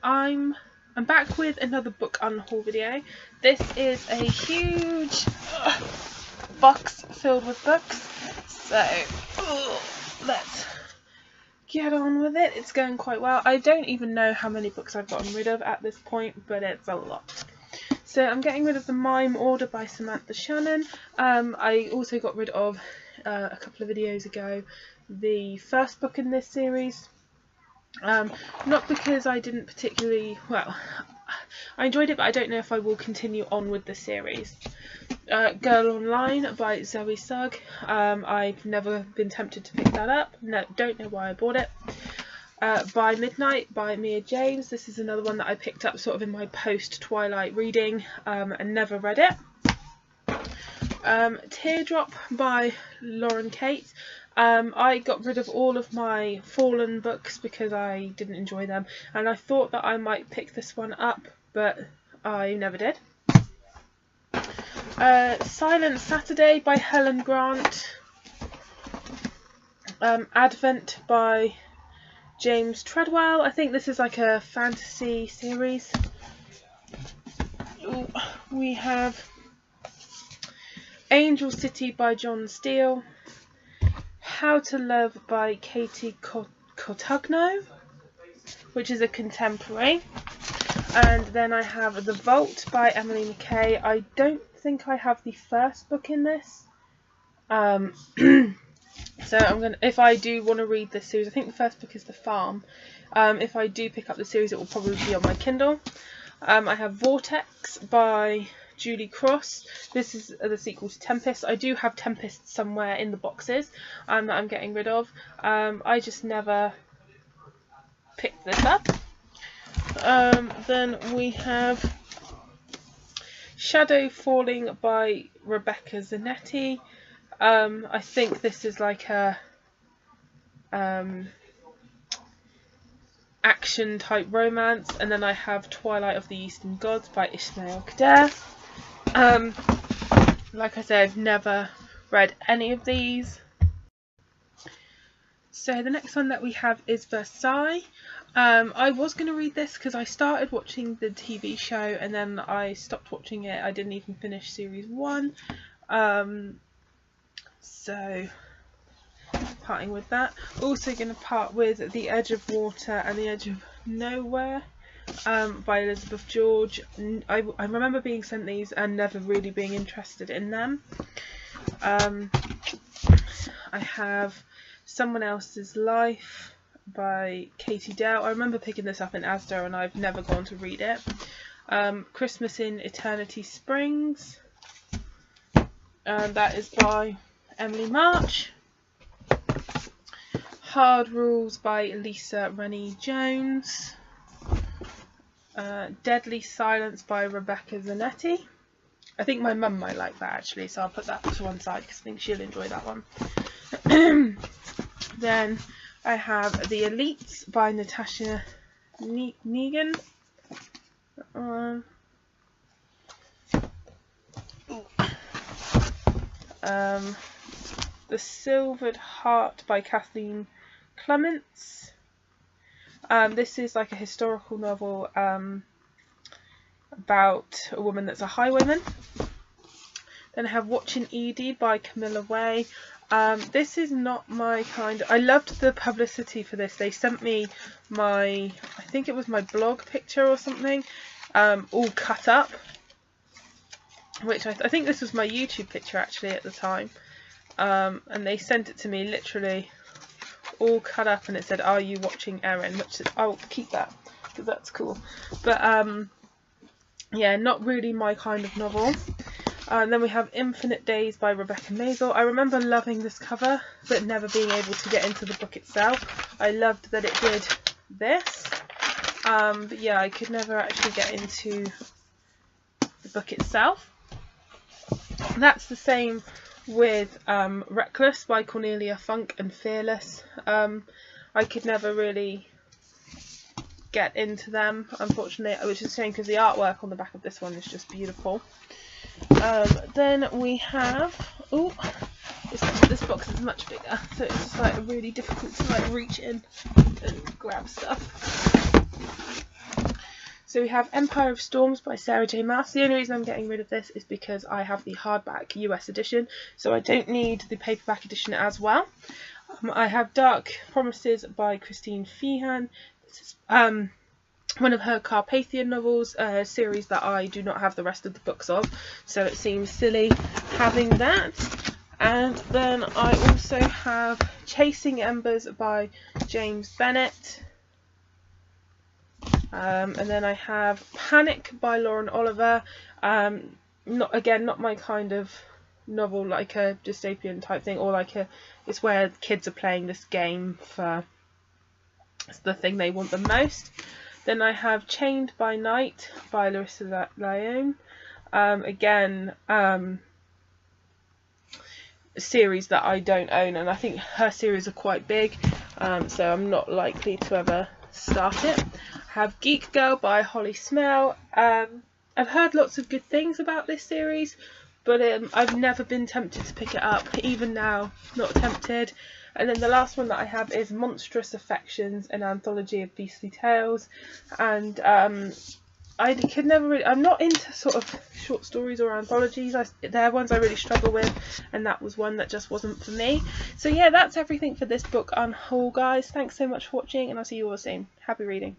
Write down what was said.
I'm back with another book unhaul video. This is a huge box filled with books, so let's get on with it. It's going quite well. I don't even know how many books I've gotten rid of at this point, but it's a lot. So I'm getting rid of The Mime Order by Samantha Shannon. I also got rid of, a couple of videos ago, the first book in this series. Not because I didn't particularly, well, I enjoyed it, but I don't know if I will continue on with the series. Girl Online by Zoe Sugg. I've never been tempted to pick that up. No, don't know why I bought it. By Midnight by Mia James. This is another one that I picked up sort of in my post-Twilight reading and never read it. Teardrop by Lauren Kate. I got rid of all of my Fallen books because I didn't enjoy them, and I thought that I might pick this one up, but I never did. Silent Saturday by Helen Grant. Advent by James Treadwell. I think this is like a fantasy series. We have Angel City by John Steele. How to Love by Katie Cotugno, which is a contemporary. And then I have The Vault by Emily McKay. I don't think I have the first book in this. So I'm gonna, if I do want to read this series, I think the first book is The Farm. If I do pick up the series, it will probably be on my Kindle. I have Vortex by Julie Cross. This is the sequel to Tempest. I do have Tempest somewhere in the boxes that I'm getting rid of. I just never picked this up. Then we have Shadow Falling by Rebecca Zanetti. I think this is like a action type romance. And then I have Twilight of the Eastern Gods by Ismail Kader. Like I said, I've never read any of these. So the next one that we have is Versailles. I was going to read this because I started watching the TV show and then I stopped watching it. I didn't even finish series 1. So parting with that. Also going to part with The Edge of Water and The Edge of Nowhere by Elizabeth George. I remember being sent these and never really being interested in them. I have Someone Else's Life by Katie Dale. I remember picking this up in Asda and I've never gone to read it. Christmas in Eternity Springs, and that is by Emily March. Hard Rules by Lisa Rennie Jones. Deadly Silence by Rebecca Zanetti. I think my mum might like that actually, so I'll put that to one side because I think she'll enjoy that one. Then I have The Elites by Natasha Negan. The Silvered Heart by Kathleen Clements. This is like a historical novel about a woman that's a highwayman. Then I have Watching Edie by Camilla Way. This is not my kind. I loved the publicity for this. They sent me my, I think it was my blog picture or something, all cut up, which I think this was my YouTube picture actually at the time. And they sent it to me literally all cut up and it said, "Are you watching Erin?" Which I'll keep that because that's cool. But yeah, not really my kind of novel. And then we have Infinite Days by Rebecca Maisel. I remember loving this cover but never being able to get into the book itself. I loved that it did this, but yeah, I could never actually get into the book itself. That's the same with Reckless by Cornelia Funk and Fearless. I could never really get into them, unfortunately, which is a shame because the artwork on the back of this one is just beautiful. Then we have, oh, this box is much bigger, so it's just like really difficult to like reach in and grab stuff. So we have Empire of Storms by Sarah J Maas. The only reason I'm getting rid of this is because I have the hardback US edition, so I don't need the paperback edition as well. I have Dark Promises by Christine Feehan. This is one of her Carpathian novels, a series that I do not have the rest of the books of, so it seems silly having that. And then I also have Chasing Embers by James Bennett. And then I have Panic by Lauren Oliver. Not my kind of novel, like a dystopian type thing, or like it's where kids are playing this game for the thing they want the most. Then I have Chained by Night by Larissa Lyon. A series that I don't own, and I think her series are quite big, so I'm not likely to ever start it. I have Geek Girl by Holly Smell. I've heard lots of good things about this series, but I've never been tempted to pick it up. Even now, not tempted. And then the last one that I have is Monstrous Affections, an anthology of beastly tales. And I could never really, I'm not into sort of short stories or anthologies. They're ones I really struggle with, and that was one that just wasn't for me. So yeah, that's everything for this book Unhaul, guys. Thanks so much for watching, and I'll see you all soon. Happy reading.